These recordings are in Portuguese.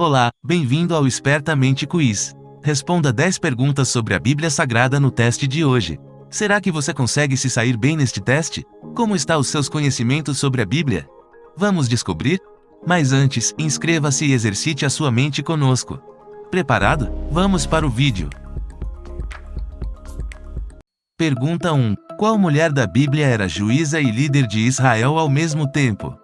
Olá, bem-vindo ao Espertamente Quiz. Responda 10 perguntas sobre a Bíblia Sagrada no teste de hoje. Será que você consegue se sair bem neste teste? Como estão os seus conhecimentos sobre a Bíblia? Vamos descobrir? Mas antes, inscreva-se e exercite a sua mente conosco. Preparado? Vamos para o vídeo. Pergunta 1. Qual mulher da Bíblia era juíza e líder de Israel ao mesmo tempo?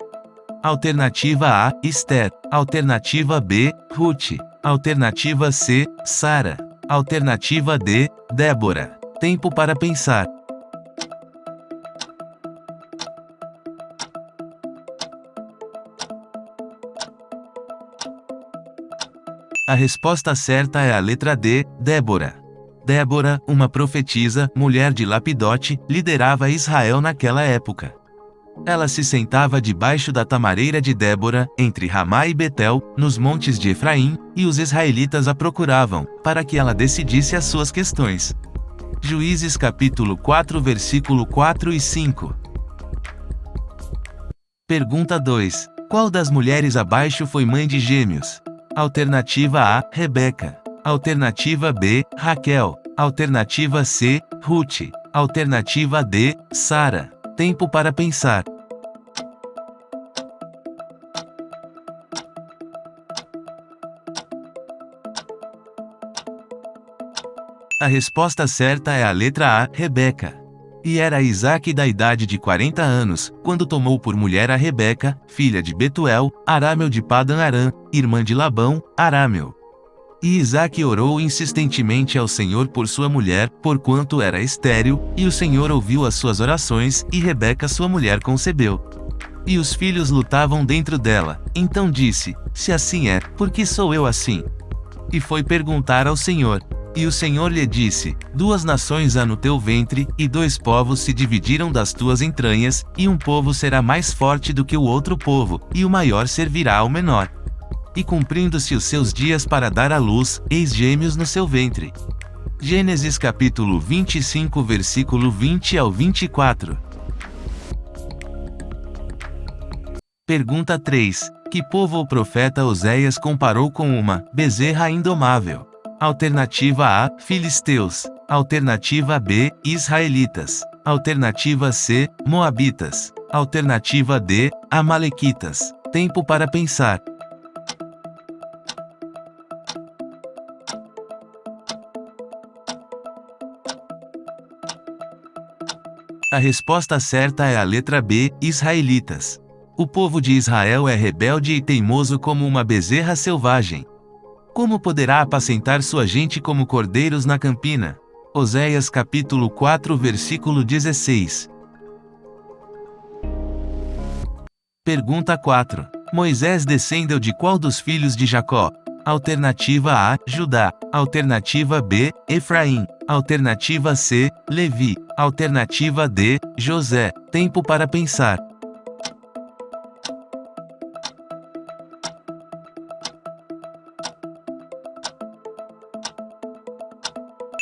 Alternativa A, Esther. Alternativa B, Ruth. Alternativa C, Sara. Alternativa D, Débora. Tempo para pensar. A resposta certa é a letra D, Débora. Débora, uma profetisa, mulher de Lapidote, liderava Israel naquela época. Ela se sentava debaixo da tamareira de Débora, entre Ramá e Betel, nos montes de Efraim, e os israelitas a procuravam, para que ela decidisse as suas questões. Juízes capítulo 4 versículo 4 e 5. Pergunta 2. Qual das mulheres abaixo foi mãe de gêmeos? Alternativa A, Rebeca. Alternativa B, Raquel. Alternativa C, Ruth. Alternativa D, Sara. Tempo para pensar. A resposta certa é a letra A, Rebeca. E era Isaque da idade de 40 anos, quando tomou por mulher a Rebeca, filha de Betuel, arameu de Padan-Aram, irmã de Labão, arameu. E Isaque orou insistentemente ao Senhor por sua mulher, porquanto era estéril, e o Senhor ouviu as suas orações, e Rebeca sua mulher concebeu. E os filhos lutavam dentro dela. Então disse: se assim é, por que sou eu assim? E foi perguntar ao Senhor. E o Senhor lhe disse: 2 nações há no teu ventre, e 2 povos se dividiram das tuas entranhas, e um povo será mais forte do que o outro povo, e o maior servirá ao menor. E cumprindo-se os seus dias para dar à luz, eis gêmeos no seu ventre. Gênesis capítulo 25 versículo 20 ao 24. Pergunta 3. Que povo o profeta Oséias comparou com uma bezerra indomável? Alternativa A, filisteus. Alternativa B, israelitas. Alternativa C, moabitas. Alternativa D, amalequitas. Tempo para pensar. A resposta certa é a letra B, israelitas. O povo de Israel é rebelde e teimoso como uma bezerra selvagem. Como poderá apacentar sua gente como cordeiros na campina? Oséias capítulo 4 versículo 16. Pergunta 4. Moisés descendeu de qual dos filhos de Jacó? Alternativa A, Judá. Alternativa B, Efraim. Alternativa C, Levi. Alternativa D, José. Tempo para pensar.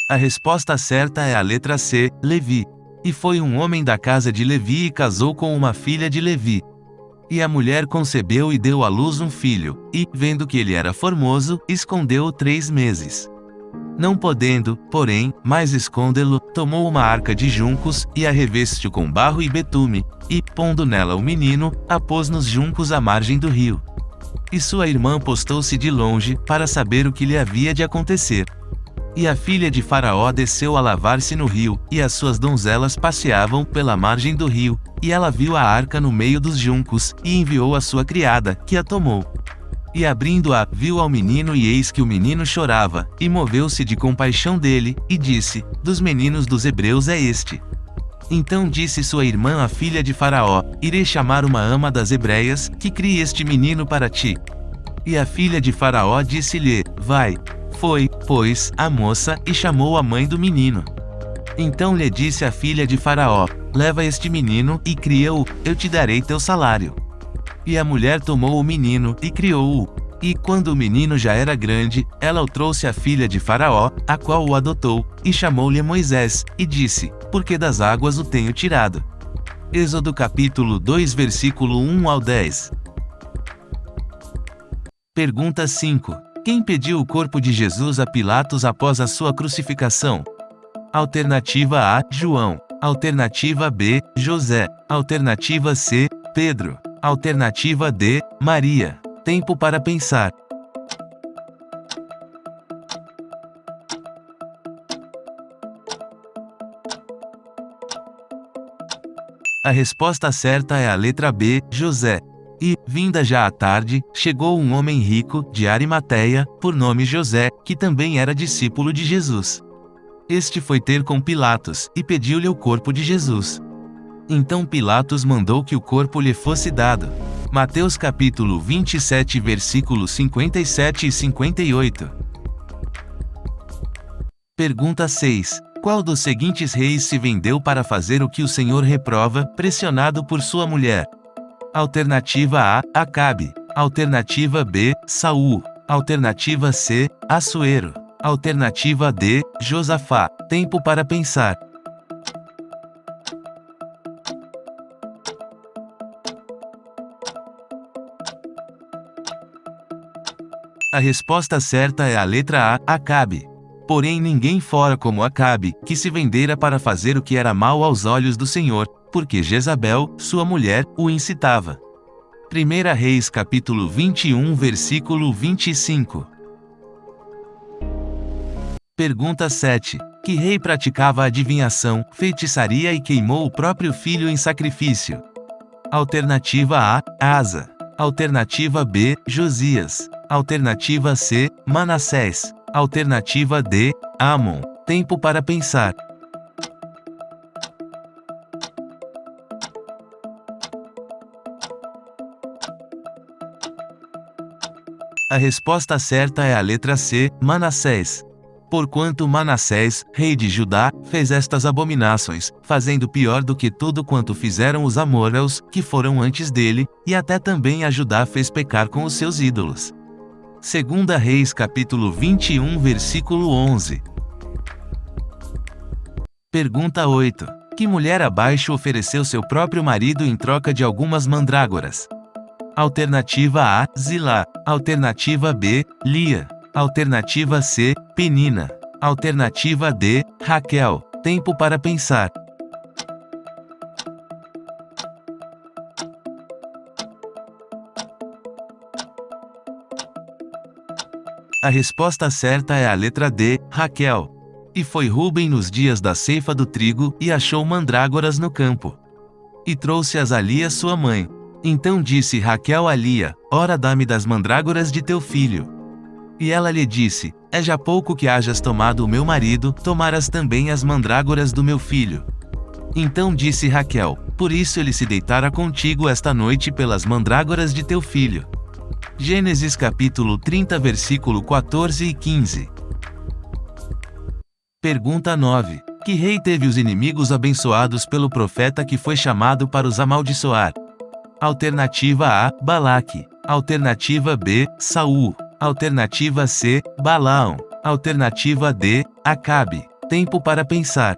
A resposta certa é a letra C, Levi. E foi um homem da casa de Levi e casou com uma filha de Levi. E a mulher concebeu e deu à luz um filho, e, vendo que ele era formoso, escondeu-o 3 meses. Não podendo, porém, mais escondê-lo, tomou uma arca de juncos, e a revestiu com barro e betume, e, pondo nela o menino, a pôs nos juncos à margem do rio. E sua irmã postou-se de longe, para saber o que lhe havia de acontecer. E a filha de Faraó desceu a lavar-se no rio, e as suas donzelas passeavam pela margem do rio, e ela viu a arca no meio dos juncos, e enviou a sua criada, que a tomou. E abrindo-a, viu ao menino e eis que o menino chorava, e moveu-se de compaixão dele, e disse: dos meninos dos hebreus é este. Então disse sua irmã a filha de Faraó: irei chamar uma ama das hebreias, que crie este menino para ti. E a filha de Faraó disse-lhe: vai. Foi, pois, a moça, e chamou a mãe do menino. Então lhe disse a filha de Faraó: leva este menino, e cria-o, eu te darei teu salário. E a mulher tomou o menino, e criou-o. E, quando o menino já era grande, ela o trouxe à filha de Faraó, a qual o adotou, e chamou-lhe Moisés, e disse: porque das águas o tenho tirado. Êxodo capítulo 2 versículo 1 ao 10. Pergunta 5. Quem pediu o corpo de Jesus a Pilatos após a sua crucificação? Alternativa A, João. Alternativa B, José. Alternativa C, Pedro. Alternativa D, Maria. Tempo para pensar. A resposta certa é a letra B, José. E, vinda já a tarde, chegou um homem rico, de Arimateia, por nome José, que também era discípulo de Jesus. Este foi ter com Pilatos, e pediu-lhe o corpo de Jesus. Então Pilatos mandou que o corpo lhe fosse dado. Mateus capítulo 27 versículos 57 e 58. Pergunta 6. Qual dos seguintes reis se vendeu para fazer o que o Senhor reprova, pressionado por sua mulher? Alternativa A, Acabe. Alternativa B, Saul. Alternativa C, Assuero. Alternativa D, Josafá. Tempo para pensar. A resposta certa é a letra A, Acabe. Porém ninguém fora como Acabe, que se vendera para fazer o que era mal aos olhos do Senhor, porque Jezabel, sua mulher, o incitava. 1 Reis capítulo 21 versículo 25. Pergunta 7. Que rei praticava adivinhação, feitiçaria e queimou o próprio filho em sacrifício? Alternativa A, Asa. Alternativa B, Josias. Alternativa C, Manassés. Alternativa D, Amon. Tempo para pensar. A resposta certa é a letra C, Manassés. Porquanto Manassés, rei de Judá, fez estas abominações, fazendo pior do que tudo quanto fizeram os amorreus, que foram antes dele, e até também a Judá fez pecar com os seus ídolos. 2 Reis capítulo 21 versículo 11. Pergunta 8. Que mulher abaixo ofereceu seu próprio marido em troca de algumas mandrágoras? Alternativa A, Zilá. Alternativa B, Lia. Alternativa C, Penina. Alternativa D, Raquel. Tempo para pensar. A resposta certa é a letra D, Raquel. E foi Ruben nos dias da ceifa do trigo, e achou mandrágoras no campo. E trouxe-as a Lia sua mãe. Então disse Raquel a Lia: Ora, dá-me das mandrágoras de teu filho. E ela lhe disse: É já pouco que hajas tomado o meu marido, tomarás também as mandrágoras do meu filho. Então disse Raquel: Por isso ele se deitará contigo esta noite pelas mandrágoras de teu filho. Gênesis capítulo 30 versículo 14 e 15. Pergunta 9. Que rei teve os inimigos abençoados pelo profeta que foi chamado para os amaldiçoar? Alternativa A, Balaque. Alternativa B, Saul. Alternativa C, Balaão. Alternativa D, Acabe. Tempo para pensar.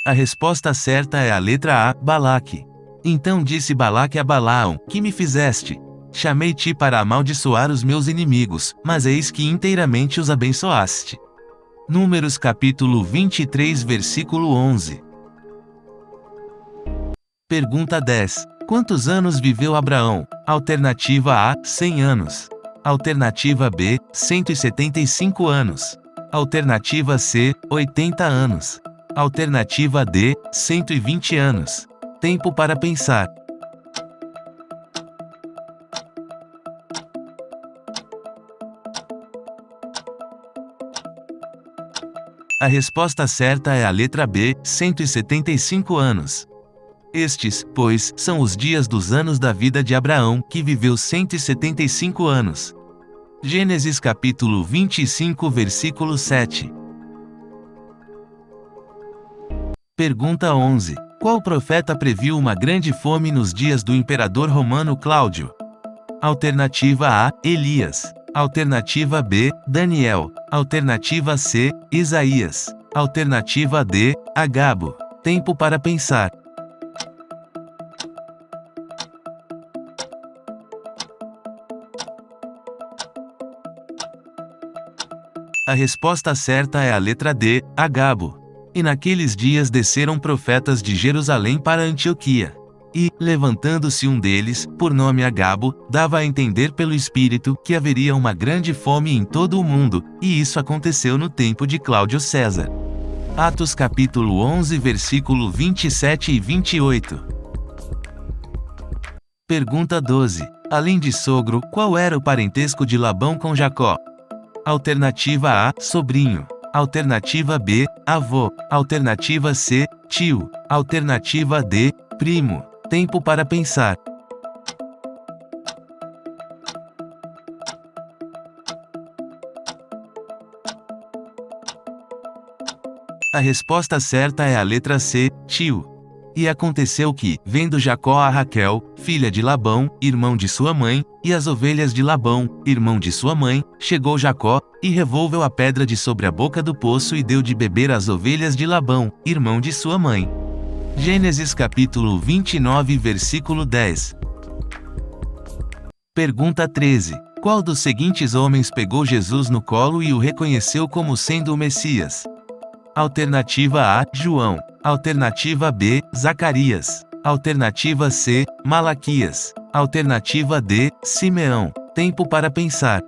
A resposta certa é a letra A, Balaque. Então disse Balaque a Balaão: Que me fizeste? Chamei-te para amaldiçoar os meus inimigos, mas eis que inteiramente os abençoaste. Números capítulo 23 versículo 11. Pergunta 10. Quantos anos viveu Abraão? Alternativa A, 100 anos. Alternativa B, 175 anos. Alternativa C, 80 anos. Alternativa D, 120 anos. Tempo para pensar. A resposta certa é a letra B, 175 anos. Estes, pois, são os dias dos anos da vida de Abraão, que viveu 175 anos. Gênesis capítulo 25 versículo 7. Pergunta 11. Qual profeta previu uma grande fome nos dias do imperador romano Cláudio? Alternativa A, Elias. Alternativa B, Daniel. Alternativa C, Isaías. Alternativa D, Agabo. Tempo para pensar. A resposta certa é a letra D, Agabo. E naqueles dias desceram profetas de Jerusalém para Antioquia. E, levantando-se um deles, por nome Agabo, dava a entender pelo Espírito que haveria uma grande fome em todo o mundo, e isso aconteceu no tempo de Cláudio César. Atos capítulo 11 versículo 27 e 28. Pergunta 12. Além de sogro, qual era o parentesco de Labão com Jacó? Alternativa A, sobrinho. Alternativa B, avô. Alternativa C, tio. Alternativa D, primo. Tempo para pensar. A resposta certa é a letra C, tio. E aconteceu que, vendo Jacó a Raquel, filha de Labão, irmão de sua mãe, e as ovelhas de Labão, irmão de sua mãe, chegou Jacó, e revolveu a pedra de sobre a boca do poço e deu de beber às ovelhas de Labão, irmão de sua mãe. Gênesis capítulo 29 versículo 10. Pergunta 13. Qual dos seguintes homens pegou Jesus no colo e o reconheceu como sendo o Messias? Alternativa A, João. Alternativa B, Zacarias. Alternativa C, Malaquias. Alternativa D, Simeão. Tempo para pensar.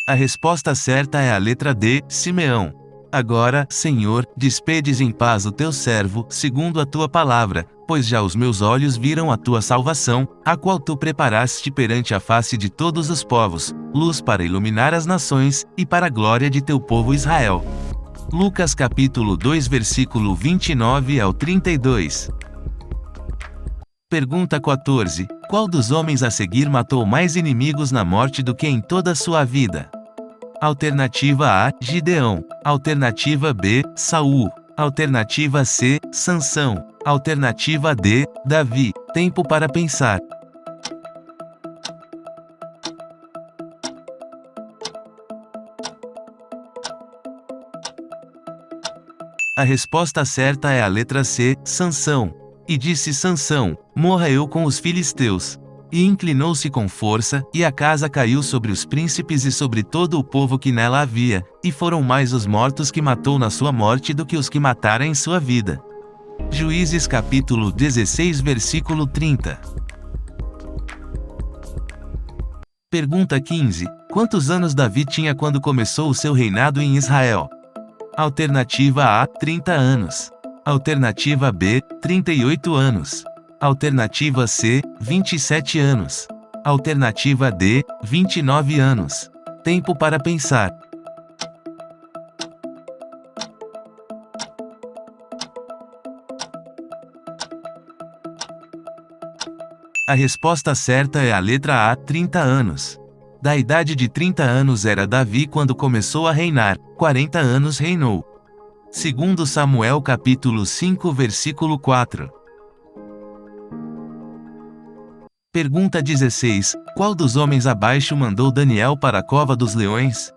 A resposta certa é a letra D, Simeão. Agora, Senhor, despedes em paz o teu servo, segundo a tua palavra, pois já os meus olhos viram a tua salvação, a qual tu preparaste perante a face de todos os povos, luz para iluminar as nações, e para a glória de teu povo Israel. Lucas capítulo 2 versículo 29 ao 32. Pergunta 14. Qual dos homens a seguir matou mais inimigos na morte do que em toda a sua vida? Alternativa A, Gideão. Alternativa B, Saul. Alternativa C, Sansão. Alternativa D, Davi. Tempo para pensar. A resposta certa é a letra C, Sansão. E disse Sansão: morra eu com os filisteus. E inclinou-se com força, e a casa caiu sobre os príncipes e sobre todo o povo que nela havia, e foram mais os mortos que matou na sua morte do que os que matara em sua vida. Juízes capítulo 16 versículo 30. Pergunta 15. Quantos anos Davi tinha quando começou o seu reinado em Israel? Alternativa A, 30 anos. Alternativa B, 38 anos. Alternativa C, 27 anos. Alternativa D, 29 anos. Tempo para pensar. A resposta certa é a letra A, 30 anos. Da idade de 30 anos era Davi quando começou a reinar, 40 anos reinou. Segundo Samuel capítulo 5 versículo 4. Pergunta 16. Qual dos homens abaixo mandou Daniel para a cova dos leões?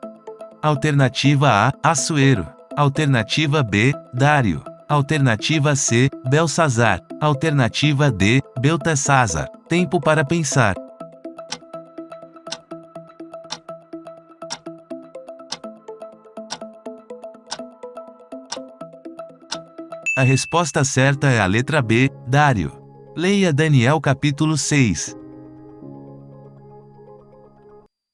Alternativa A, Assuero. Alternativa B, Dário. Alternativa C, Belsazar. Alternativa D, Beltesazar. Tempo para pensar. A resposta certa é a letra B, Dário. Leia Daniel capítulo 6.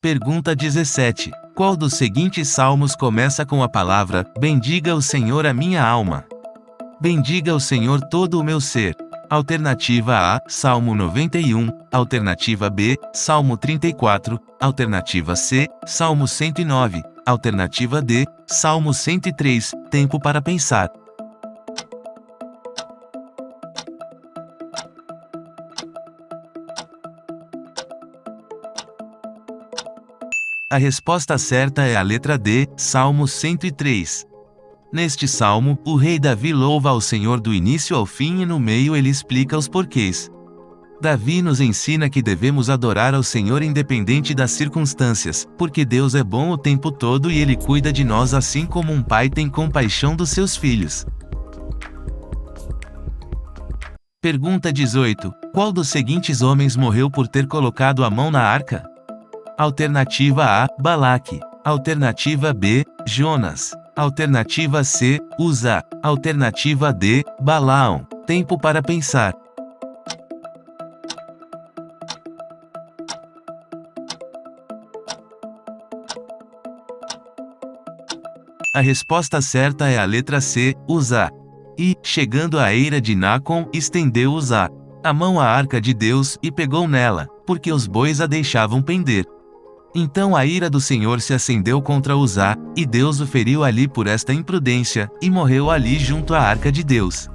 Pergunta 17. Qual dos seguintes salmos começa com a palavra: bendiga o Senhor a minha alma? Bendiga o Senhor todo o meu ser. Alternativa A, Salmo 91. Alternativa B, Salmo 34. Alternativa C, Salmo 109. Alternativa D, Salmo 103. Tempo para pensar. A resposta certa é a letra D, Salmo 103. Neste salmo, o rei Davi louva ao Senhor do início ao fim e no meio ele explica os porquês. Davi nos ensina que devemos adorar ao Senhor independente das circunstâncias, porque Deus é bom o tempo todo e Ele cuida de nós assim como um pai tem compaixão dos seus filhos. Pergunta 18. Qual dos seguintes homens morreu por ter colocado a mão na arca? Alternativa A, Balaque. Alternativa B, Jonas. Alternativa C, Uzá. Alternativa D, Balaão. Tempo para pensar. A resposta certa é a letra C, Uzá. E, chegando à eira de Nacon, estendeu Uzá a mão à arca de Deus e pegou nela, porque os bois a deixavam pender. Então a ira do Senhor se acendeu contra Uzá, e Deus o feriu ali por esta imprudência, e morreu ali junto à arca de Deus.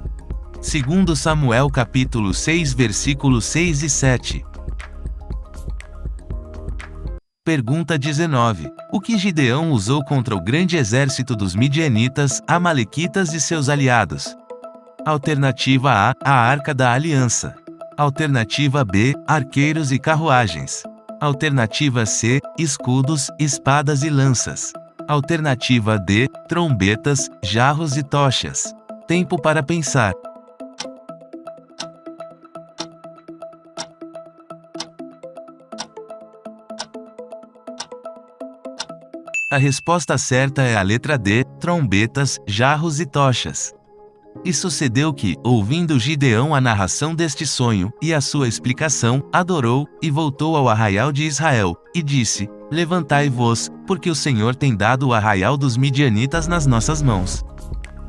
2 Samuel capítulo 6 versículos 6 e 7. Pergunta 19. O que Gideão usou contra o grande exército dos midianitas, amalequitas e seus aliados? Alternativa A, a Arca da Aliança. Alternativa B, arqueiros e carruagens. Alternativa C, escudos, espadas e lanças. Alternativa D, trombetas, jarros e tochas. Tempo para pensar. A resposta certa é a letra D, trombetas, jarros e tochas. E sucedeu que, ouvindo Gideão a narração deste sonho, e a sua explicação, adorou, e voltou ao arraial de Israel, e disse: Levantai-vos, porque o Senhor tem dado o arraial dos midianitas nas nossas mãos.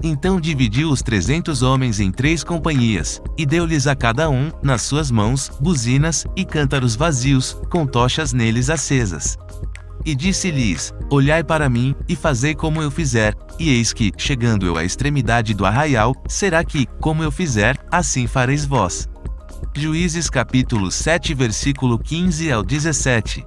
Então dividiu os 300 homens em 3 companhias, e deu-lhes a cada um, nas suas mãos, buzinas, e cântaros vazios, com tochas neles acesas. E disse-lhes: Olhai para mim, e fazei como eu fizer, e eis que, chegando eu à extremidade do arraial, será que, como eu fizer, assim fareis vós. Juízes capítulo 7 versículo 15 ao 17.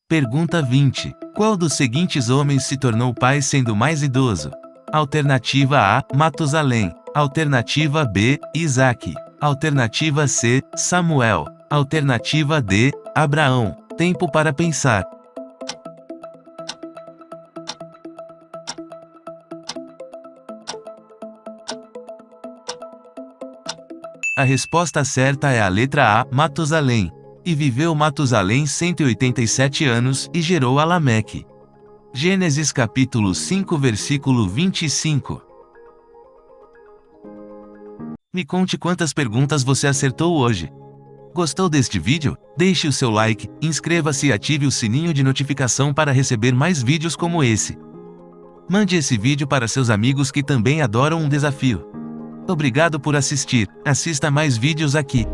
Pergunta 20. Qual dos seguintes homens se tornou pai sendo mais idoso? Alternativa A, Matusalém. Alternativa B, Isaque. Alternativa C, Samuel. Alternativa D, Abraão. Tempo para pensar. A resposta certa é a letra A, Matusalém. E viveu Matusalém 187 anos, e gerou a Lameque. Gênesis capítulo 5 versículo 25. Me conte quantas perguntas você acertou hoje. Gostou deste vídeo? Deixe o seu like, inscreva-se e ative o sininho de notificação para receber mais vídeos como esse. Mande esse vídeo para seus amigos que também adoram um desafio. Obrigado por assistir. Assista mais vídeos aqui.